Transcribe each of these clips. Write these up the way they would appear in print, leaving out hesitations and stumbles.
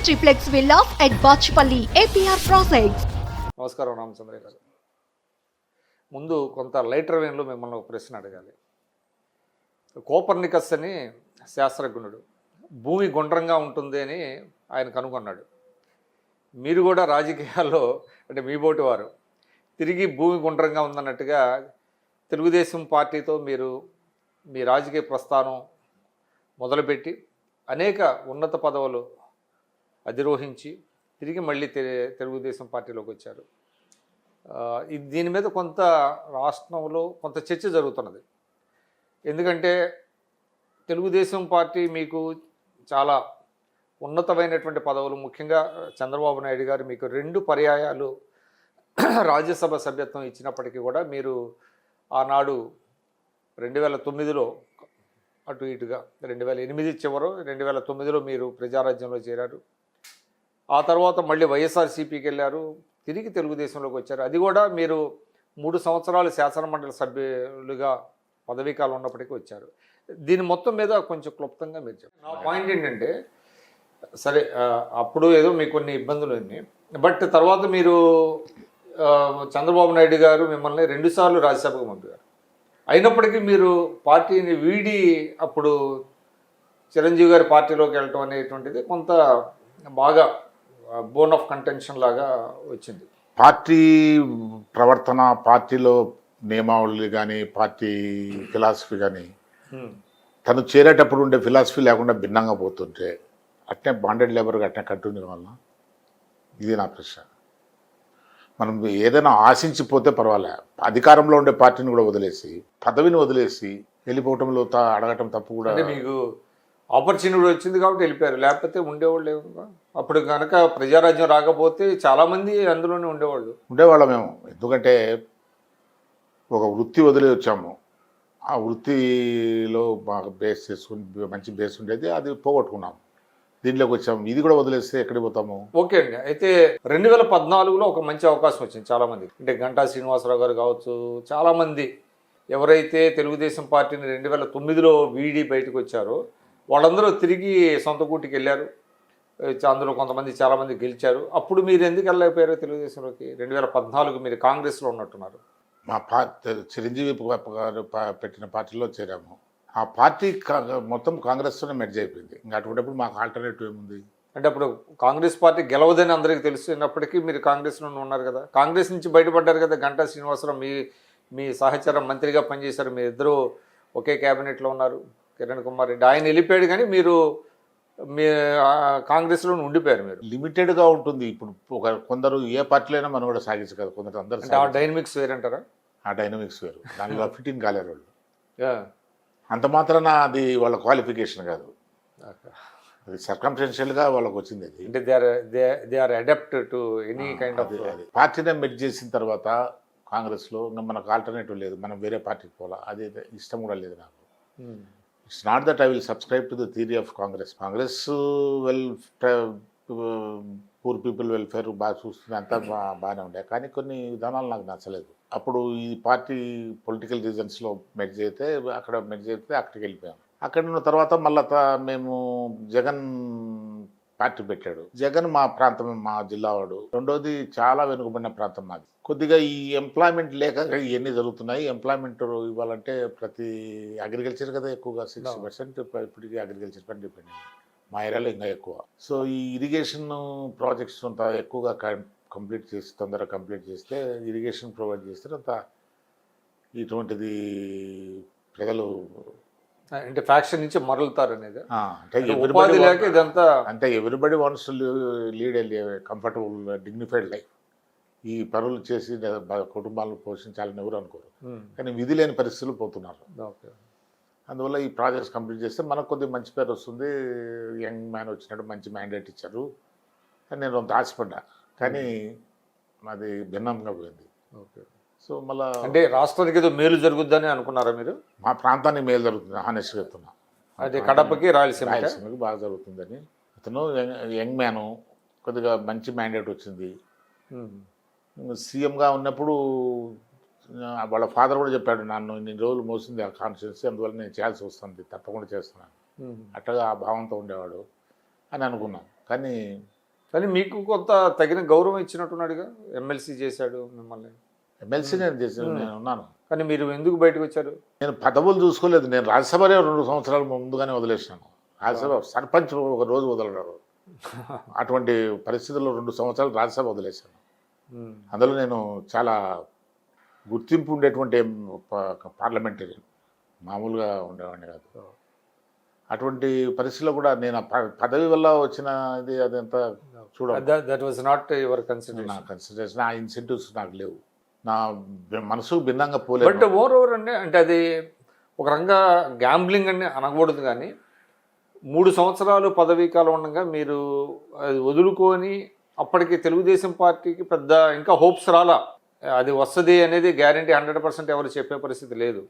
triplex villas at Bachpalli, APR Projects. నమస్కారం రామచంద్రయ్య గారు. ముందు కొంత లైటర్ వేన్లో మిమ్మల్ని ఒక ప్రశ్న అడగాలి. కోపర్నికస్ అని శాస్త్రజ్ఞుడు భూమి గుండ్రంగా ఉంటుంది అని ఆయన కనుగొన్నాడు. మీరు కూడా రాజకీయాల్లో అంటే మీ బోటి వారు తిరిగి భూమి గుండ్రంగా ఉందన్నట్టుగా తెలుగుదేశం పార్టీతో మీరు మీ రాజకీయ ప్రస్థానం మొదలుపెట్టి అనేక ఉన్నత పదవులు అధిరోహించి తిరిగి మళ్ళీ తెలుగుదేశం పార్టీలోకి వచ్చారు. దీని మీద కొంత రాష్ట్రంలో కొంత చర్చ జరుగుతున్నది. ఎందుకంటే తెలుగుదేశం పార్టీ మీకు చాలా ఉన్నతమైనటువంటి పదవులు, ముఖ్యంగా చంద్రబాబు నాయుడు గారు మీకు 2 పర్యాయాలు రాజ్యసభ సభ్యత్వం ఇచ్చినప్పటికీ కూడా మీరు ఆనాడు 2009లో అటు ఇటుగా 2008 చివరు 2009లో మీరు ప్రజారాజ్యంలో చేరారు. ఆ తర్వాత మళ్ళీ వైఎస్ఆర్సీపీకి వెళ్ళారు, తిరిగి తెలుగుదేశంలోకి వచ్చారు. అది కూడా మీరు 3 సంవత్సరాలు శాసనమండలి సభ్యులుగా పదవీకాలం ఉన్నప్పటికీ వచ్చారు. దీని మొత్తం మీద కొంచెం క్లుప్తంగా మీరు చెప్పండి. నా పాయింట్ ఏంటంటే, సరే అప్పుడు ఏదో మీకు కొన్ని ఇబ్బందులు ఉన్నాయి, బట్ తర్వాత మీరు చంద్రబాబు నాయుడు గారు మిమ్మల్ని 2 సార్లు రాజ్యసభకు పంపారు. అయినప్పటికీ మీరు పార్టీని వీడి అప్పుడు చిరంజీవి గారి పార్టీలోకి వెళ్ళటం అనేటువంటిది కొంత బాగా బోన్ ఆఫ్ కంటెన్షన్ లాగా వచ్చింది. పార్టీ ప్రవర్తన, పార్టీలో నియమావళి కానీ, పార్టీ ఫిలాసఫీ కానీ తను చేరేటప్పుడు ఉండే ఫిలాసఫీ లేకుండా భిన్నంగా పోతుంటే అట్నే బాండెడ్ లేబర్గా అట్నే కంటిన్యూ కావాలన్నా? ఇది నా ప్రశ్న. మనం ఏదైనా ఆశించిపోతే పర్వాలే, అధికారంలో ఉండే పార్టీని కూడా వదిలేసి, పదవిని వదిలేసి వెళ్ళిపోవటంలో అడగటం తప్పు కూడా. మీకు ఆపర్చునిటీ వచ్చింది కాబట్టి వెళ్ళిపోయారు, లేకపోతే ఉండేవాళ్ళు అప్పుడు కనుక ప్రజారాజ్యం రాకపోతే చాలామంది అందులోనే ఉండేవాళ్ళం మేము. ఎందుకంటే ఒక వృత్తి వదిలి వచ్చాము, ఆ వృత్తిలో బాగా బేస్ చేసుకుని మంచి బేస్ ఉండేది, అది పోగొట్టుకున్నాము, దీంట్లోకి వచ్చాము. ఇది కూడా వదిలేస్తే ఎక్కడికి పోతాము? ఓకే అండి. అయితే 2014లో ఒక మంచి అవకాశం వచ్చింది చాలామంది, అంటే గంటా శ్రీనివాసరావు గారు కావచ్చు, చాలామంది ఎవరైతే తెలుగుదేశం పార్టీని 2009లో వీడి బయటకు వచ్చారో వాళ్ళందరూ తిరిగి సొంత గూటికి వెళ్ళారు. అందులో కొంతమంది చాలామంది గెలిచారు. అప్పుడు మీరు ఎందుకు వెళ్ళలేకపోయారు తెలుగుదేశంలోకి? 2014 మీరు కాంగ్రెస్లో ఉన్నట్టున్నారు. మా చిరంజీవి గారు పెట్టిన పార్టీలో చేరాము. ఆ పార్టీ మొత్తం కాంగ్రెస్తోనే మెర్జ్ అయిపోయింది. ఇంకా అటువంటిప్పుడు మాకు ఆల్టర్నేటివ్ ఏముంది? అంటే అప్పుడు కాంగ్రెస్ పార్టీ గెలవదని అందరికీ తెలుస్తున్నప్పటికీ మీరు కాంగ్రెస్లో ఉన్నారు కదా, కాంగ్రెస్ నుంచి బయటపడ్డారు కదా. గంటా శ్రీనివాసరావు మీ సహచర మంత్రిగా పనిచేశారు, మీ ఇద్దరు ఒకే క్యాబినెట్లో ఉన్నారు. కిరణ్ కుమార్ రెడ్డి ఆయన వెళ్ళిపోయాడు, కానీ మీరు మీ కాంగ్రెస్లో ఉండిపోయారు. మీరు లిమిటెడ్గా ఉంటుంది. ఇప్పుడు కొందరు ఏ పార్టీలో అయినా మనం కూడా సాగించు కదా, కొందరు అందరూ. ఆ డైనమిక్స్ వేరంటారా? ఆ డైనమిక్స్ వేరు, దానిలో ఫిట్టింగ్ కాలేరు వాళ్ళు. అంత మాత్రాన అది వాళ్ళ క్వాలిఫికేషన్ కాదు, అది సర్కంస్టెన్షియల్గా వాళ్ళకి వచ్చింది. అది అంటే they are adapt to any kind of. పార్టీనే మెర్జ్ చేసిన తర్వాత కాంగ్రెస్లో ఇంకా మనకు ఆల్టర్నేటివ్ లేదు, మనం వేరే పార్టీకి పోలా, అది ఇష్టం కూడా లేదు నాకు. It's not that I will subscribe to the theory of Congress. Congress poor people welfare బాగా చూస్తుంది, అంతా బాగానే ఉండే, కానీ కొన్ని విధానాలు నాకు నచ్చలేదు. అప్పుడు ఈ పార్టీ పొలిటికల్ రీజన్స్లో మెర్జ్ అయితే అక్కడికి వెళ్ళిపోయాం. అక్కడ ఉన్న తర్వాత మళ్ళీ మేము జగన్ పార్టీ పెట్టాడు. జగన్ మా ప్రాంతం, మా జిల్లా వాడు. రెండోది చాలా వెనుకబడిన ప్రాంతం మాది. కొద్దిగా ఈ ఎంప్లాయ్మెంట్ లేక ఇవన్నీ జరుగుతున్నాయి. ఎంప్లాయ్మెంట్ ఇవ్వాలంటే ప్రతి అగ్రికల్చర్ కదా ఎక్కువగా 60% ఇప్పటికీ అగ్రికల్చర్ పని డిపెండ్. మా ఏరియాలో ఇంకా ఎక్కువ. సో ఈ ఇరిగేషన్ ప్రాజెక్ట్స్ అంతా ఎక్కువగా తొందరగా కంప్లీట్ చేస్తే, ఇరిగేషన్ ప్రొవైడ్ చేస్తే అంత ఇటువంటిది ప్రజలు అంటే ఫ్యాక్షన్ నుంచి మరలుతారు అనేది. అంటే everybody wants to lead a comfortable dignified life. ఈ పనులు చేసి కుటుంబాలను పోషించాలని ఎవరు అనుకోరు, కానీ విధి లేని పరిస్థితులు పోతున్నారు. అందువల్ల ఈ ప్రాజెక్ట్స్ కంప్లీట్ చేస్తే మనకు కొద్దిగా మంచి పేరు వస్తుంది. యంగ్ మ్యాన్ వచ్చినట్టు మంచి మ్యాండేట్ ఇచ్చారు అని నేను అంత ఆశపడ్డా, కానీ అది భిన్నంగా పోయింది. ఓకే. సో మళ్ళీ అంటే రాష్ట్రానికి ఏదో మేలు జరుగుద్దని అనుకున్నారా మీరు? మా ప్రాంతానికి మేలు జరుగుతుంది, హానెస్ట్గా చెప్తున్నా. అదే కడపకి రాయలసీమకి బాగా జరుగుతుందని. అతను యంగ్ మ్యాను, కొద్దిగా మంచి మ్యాండేట్ వచ్చింది. సీఎంగా ఉన్నప్పుడు వాళ్ళ ఫాదర్ కూడా చెప్పాడు, నన్ను ఇన్ని రోజులు మోసింది ఆ కాన్స్టిట్యున్సీ, అందువల్ల నేను చేయాల్సి వస్తుంది, తప్పకుండా చేస్తున్నాను, అట్టగా ఆ భావంతో ఉండేవాడు అని అనుకున్నాను. కానీ కానీ మీకు కొంత తగిన గౌరవం ఇచ్చినట్టున్నాడుగా, ఎమ్మెల్సీ చేశాడు మిమ్మల్ని. ఎమ్మెల్సీ నేను చేసాను, నేను ఉన్నాను. కానీ మీరు ఎందుకు బయటకు వచ్చారు? నేను పదవులు చూసుకోలేదు. నేను రాజ్యసభనే 2 సంవత్సరాల ముందుగానే వదిలేసినాను. రాజ్యసభ సర్పంచ్ ఒక రోజు వదలడారు. అటువంటి పరిస్థితుల్లో 2 సంవత్సరాలు రాజ్యసభ వదిలేశాను. అందులో నేను చాలా గుర్తింపు ఉండేటువంటి పార్లమెంటరీయన్, మామూలుగా ఉండేవాడిని కాదు. అటువంటి పరిస్థితిలో కూడా నేను పదవి వల్ల వచ్చిన ఇది అదంతా దట్ వాజ్ నాట్ యువర్ నా కన్సిడరేషన్. కన్సిడరేషన్, ఆ ఇన్సెంటివ్స్ నాకు లేవు. నా మనసు భిన్నంగా పోలేదు. బట్ ఓవర్ ఓవర్ అంటే అది ఒక రంగా గ్యాంబ్లింగ్ అని అనకూడదు, కానీ 3 సంవత్సరాలు పదవీ కాలం ఉండగా మీరు అది వదులుకొని అప్పటికి తెలుగుదేశం పార్టీకి పెద్ద ఇంకా హోప్స్ రాలా, అది వస్తుంది అనేది గ్యారంటీ 100% ఎవరు చెప్పే పరిస్థితి లేదు.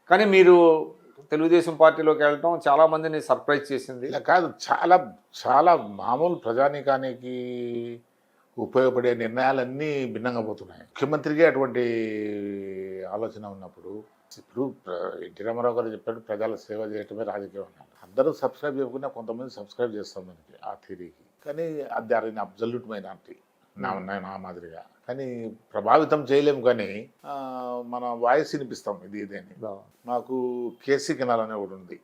కానీ మీరు తెలుగుదేశం పార్టీలోకి వెళ్ళటం చాలామందిని సర్ప్రైజ్ చేసింది. ఇలా కాదు, చాలా చాలా మామూలు ప్రజానీకానికి ఉపయోగపడే నిర్ణయాలన్నీ భిన్నంగా పోతున్నాయి. ముఖ్యమంత్రికి అటువంటి ఆలోచన ఉన్నప్పుడు, ఇప్పుడు ఎన్టీ రామారావు గారు చెప్పాడు, ప్రజల సేవ చేయటమే రాజకీయం అన్నాడు. అందరూ సబ్స్క్రైబ్ చేయకుండా కొంతమంది సబ్స్క్రైబ్ చేస్తాం మనకి ఆ థియరీకి. కానీ అది అది అబ్జల్యూట్ మైనారిటీ నా మాదిరిగా. కానీ ప్రభావితం చేయలేము, కానీ మన వాయిస్ వినిపిస్తాం ఇది ఇదేని. మాకు కేసీ కెనాల్ అనే ఒకటి ఉంది,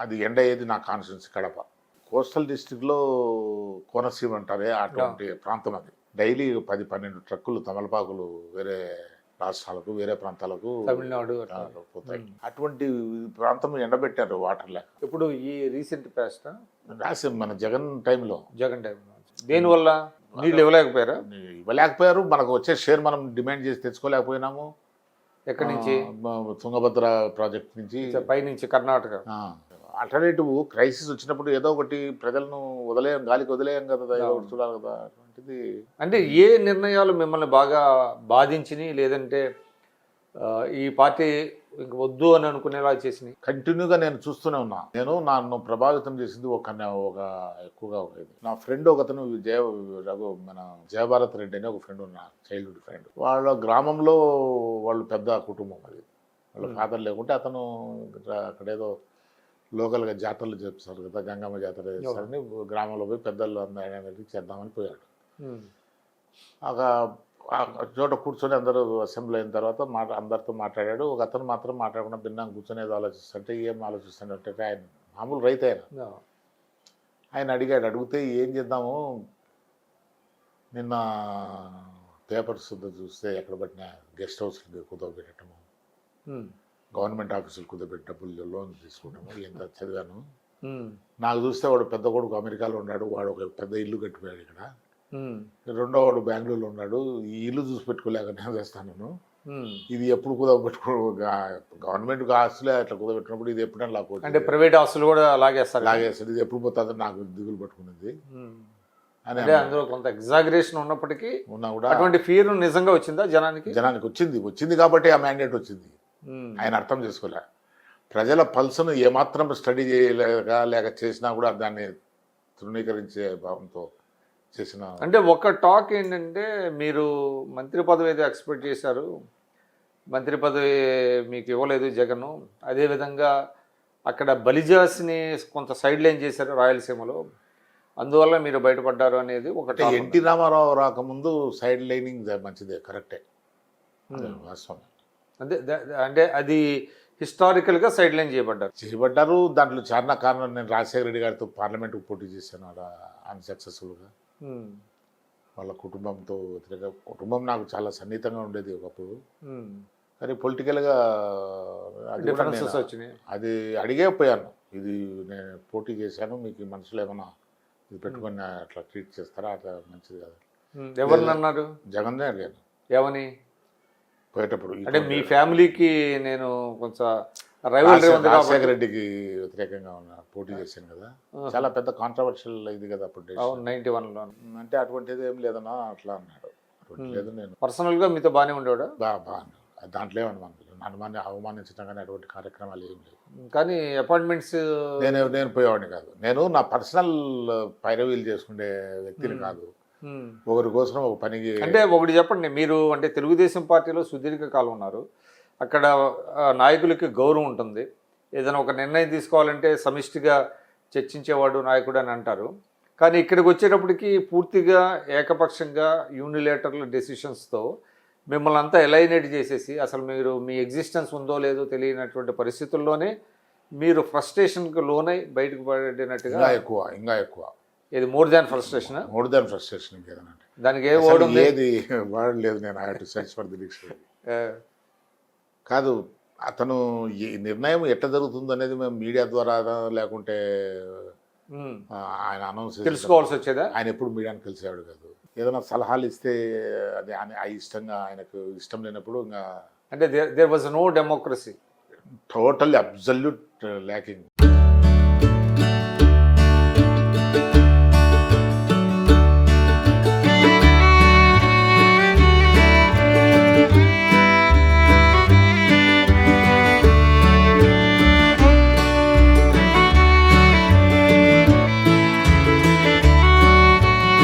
అది ఎండ అయ్యేది నా కాన్స్టిట్యున్సీ కడప. కోస్టల్ డిస్ట్రిక్ట్లో కోనసీమ అంటారే అటువంటి ప్రాంతం. అది డైలీ 10-12 ట్రక్కులు తమలపాకులు వేరే రాష్ట్రాలకు వేరే ప్రాంతాలకు తమిళనాడు పోతాయి. అటువంటి ప్రాంతం ఎండబెట్టారు వాటర్ లేక. ఇప్పుడు ఈ రీసెంట్ పాస్ట్ రాసి మన జగన్ టైంలో దేనివల్ల నీళ్ళు ఇవ్వలేకపోయారు. మనకు వచ్చే షేర్ మనం డిమాండ్ చేసి తెచ్చుకోలేకపోయినాము. ఎక్కడి నుంచి? తుంగభద్ర ప్రాజెక్ట్ నుంచి, పైనుంచి కర్ణాటక. ఆల్టర్నేటివ్ క్రైసిస్ వచ్చినప్పుడు ఏదో ఒకటి ప్రజలను వదిలేయం, గాలికి వదిలేయం కదా, ఏదో ఒకటి చూడాలి కదా. అటువంటిది అంటే ఏ నిర్ణయాలు మిమ్మల్ని బాగా బాధించినాయి, లేదంటే ఈ పార్టీ ఇంక వద్దు అని అనుకునేలా చేసినాయి? కంటిన్యూగా నేను చూస్తూనే ఉన్నా. నన్ను ప్రభావితం చేసింది ఒక ఎక్కువగా ఒక ఇది. నా ఫ్రెండ్ ఒకతను మన జయభారత్ రెడ్డి అని ఒక ఫ్రెండ్ ఉన్నా, చైల్డ్హుడ్ ఫ్రెండ్. వాళ్ళ గ్రామంలో వాళ్ళు పెద్ద కుటుంబం, అది వాళ్ళ ఫాదర్ లేకుంటే అతను అక్కడేదో లోకల్గా జాతరలు చేస్తారు కదా, గంగమ్మ జాతర చేస్తారని గ్రామంలో పోయి పెద్దలు అందరికీ చేద్దామని పోయాడు. ఒక చోట కూర్చొని అందరూ అసెంబ్లీ అయిన తర్వాత అందరితో మాట్లాడాడు. ఒక అతను మాత్రం మాట్లాడకుండా భిన్నంగా కూర్చొనేది ఆలోచిస్తుంటే, ఏం ఆలోచిస్తుంటే ఆయన మామూలు రైతు ఆయన అడిగాడు. అడిగితే ఏం చేద్దాము, నిన్న పేపర్స్ చూస్తే ఎక్కడ పట్టిన గెస్ట్ హౌస్కి కుదవబెట్టడము, గవర్నమెంట్ ఆఫీసులు కుదబెట్టి డబ్బులు లోన్ తీసుకుంటాము, ఎంత చదివాను. నాకు చూస్తే వాడు పెద్ద కొడుకు అమెరికాలో ఉన్నాడు, వాడు ఒక పెద్ద ఇల్లు కట్టిపోయాడు ఇక్కడ. రెండో వాడు బెంగళూరులో ఉన్నాడు. ఈ ఇల్లు చూసి పెట్టుకోలేక నేను చేస్తాను, ఇది ఎప్పుడు కుదవబెట్టుకో, గవర్నమెంట్ ఆస్తులే అట్లా కుదబెట్టినప్పుడు ఇది ఎప్పుడైనా లాక్కోవచ్చు, అంటే ప్రైవేట్ ఆస్తులు కూడా లాగేస్తాడు, ఇది ఎప్పుడు పోతుందో నాకు దిగులు పట్టుకునేది అని. అందులో కొంత ఎగ్జాగరేషన్ ఉన్నప్పటికీ ఉన్నా కూడా అటువంటి ఫియర్ నిజంగా వచ్చిందా జనానికి? వచ్చింది కాబట్టి ఆ మ్యాండేట్ వచ్చింది. ఆయన అర్థం చేసుకోలే. ప్రజల పల్స్ను ఏమాత్రం స్టడీ లేక చేసినా కూడా దాన్ని తృణీకరించే భావంతో చేసిన. అంటే ఒక టాక్ ఏంటంటే, మీరు మంత్రి పదవి ఏదో ఎక్స్పెక్ట్ చేశారు, మంత్రి పదవి మీకు ఇవ్వలేదు జగన్. అదేవిధంగా అక్కడ బలిజాస్ని కొంత సైడ్ లైన్ చేశారు రాయలసీమలో, అందువల్ల మీరు బయటపడ్డారు అనేది ఒకటి. ఎన్టీ రామారావు రాకముందు సైడ్ లైనింగ్ మంచిదే, కరెక్టే, వాస్తవం. అంటే అది హిస్టారికల్గా సైడ్ లైన్ చేయబడ్డారు. దాంట్లో చాలా కారణం, నేను రాజశేఖర రెడ్డి గారితో పార్లమెంట్కి పోటీ చేశాను, అలా అన్సక్సెస్ఫుల్గా. వాళ్ళ కుటుంబంతో కుటుంబం నాకు చాలా సన్నిహితంగా ఉండేది ఒకప్పుడు. కానీ పొలిటికల్గా అది అడిగేపోయాను, ఇది నేను పోటీ చేశాను, మీకు మనసులో ఏమన్నా ఇది పెట్టుకొని అట్లా ట్రీట్ చేస్తారా, అట్లా మంచిది కదా. ఎవరిని అన్నారు? జగన్నే అడిగాను. ఏమని పోయేటప్పుడు? అంటే మీ ఫ్యామిలీకి నేను కొంచెం రాజశేఖర రెడ్డికి వ్యతిరేకంగా పోటీ చేశాను కదా, చాలా పెద్ద కాంట్రవర్షియల్ ఇది కదా అప్పుడు 91లో. అంటే అటువంటిది ఏం లేదన్నా అట్లా అన్నాడు. అటువంటి లేదు, నేను పర్సనల్గా మీతో బాగానే ఉండేవాడా? బాగా దాంట్లో ఏమన్నా అవమానించడం కానీ అటువంటి కార్యక్రమాలు ఏం లేవు. కానీ అపాయింట్మెంట్స్ నేను పోయేవాడిని కాదు. నేను నా పర్సనల్ పైరవీలు చేసుకునే వ్యక్తిని కాదు, ఒకరి కోసం ఒక పనికి. అంటే ఒకటి చెప్పండి, మీరు అంటే తెలుగుదేశం పార్టీలో సుదీర్ఘ కాలం ఉన్నారు, అక్కడ నాయకులకి గౌరవం ఉంటుంది, ఏదైనా ఒక నిర్ణయం తీసుకోవాలంటే సమిష్టిగా చర్చించేవాడు నాయకుడు అని అంటారు. కానీ ఇక్కడికి వచ్చేటప్పటికి పూర్తిగా ఏకపక్షంగా యూనిలేటర్ల డెసిషన్స్తో మిమ్మల్ని అంతా ఎలైనేట్ చేసేసి అసలు మీరు మీ ఎగ్జిస్టెన్స్ ఉందో లేదో తెలియనటువంటి పరిస్థితుల్లోనే మీరు ఫ్రస్ట్రేషన్కి లోనై బయటకు పడినట్టుగా. ఇంకా ఎక్కువ ఇది more than frustration. More than frustration ఇంకేదన్నా దానికి ఏ వర్డ్ ఉంది? ఏది వాడలేదు నేను. I have to search for the dictionary. కాదు, అతను ఈ నిర్ణయం ఎట్లా జరుగుతుందో అనేది మేము మీడియా ద్వారా లేకుంటే ఆయన అనౌన్స్ తెలుసుకోవాల్సి వచ్చేదా? ఆయన ఎప్పుడు మీడియాని కలిసేవాడు కాదు. ఏదైనా సలహాలు ఇస్తే అది ఇష్టంగా ఆయనకు ఇష్టం లేనప్పుడు ఇంకా అంటే there was no democracy. Totally absolute lacking.